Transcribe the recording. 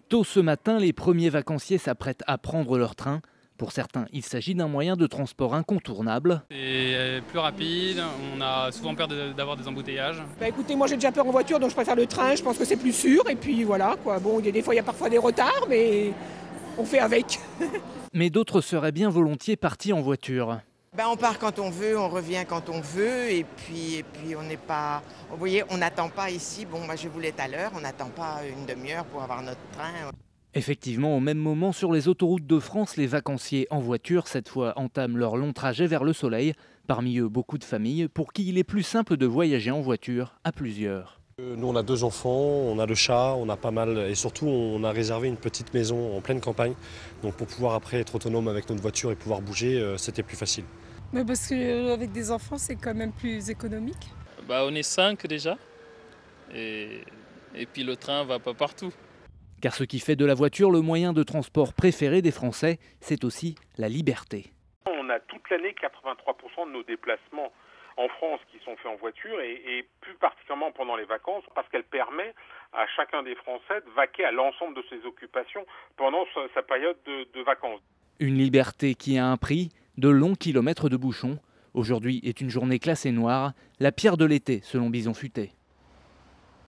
Tôt ce matin, les premiers vacanciers s'apprêtent à prendre leur train. Pour certains, il s'agit d'un moyen de transport incontournable. C'est plus rapide, on a souvent peur d'avoir des embouteillages. Écoutez, moi j'ai déjà peur en voiture, donc je préfère le train, je pense que c'est plus sûr. Et puis voilà, quoi. Bon, des fois il y a parfois des retards, mais on fait avec. Mais d'autres seraient bien volontiers partis en voiture. On part quand on veut, on revient quand on veut, et puis on n'est pas... Vous voyez, on n'attend pas ici, je voulais être à l'heure, on n'attend pas une demi-heure pour avoir notre train. Effectivement, au même moment, sur les autoroutes de France, les vacanciers en voiture, cette fois, entament leur long trajet vers le soleil. Parmi eux, beaucoup de familles pour qui il est plus simple de voyager en voiture à plusieurs. Nous, on a 2 enfants, on a le chat, on a pas mal, et surtout, on a réservé une petite maison en pleine campagne. Donc pour pouvoir après être autonome avec notre voiture et pouvoir bouger, c'était plus facile. Mais parce qu'avec des enfants, c'est quand même plus économique. On est 5 déjà, et puis le train va pas partout. Car ce qui fait de la voiture le moyen de transport préféré des Français, c'est aussi la liberté. On a toute l'année 83% de nos déplacements en France qui sont faits en voiture et plus particulièrement pendant les vacances parce qu'elle permet à chacun des Français de vaquer à l'ensemble de ses occupations pendant sa période de vacances. Une liberté qui a un prix, de longs kilomètres de bouchons. Aujourd'hui est une journée classée noire, la pire de l'été selon Bison Futé.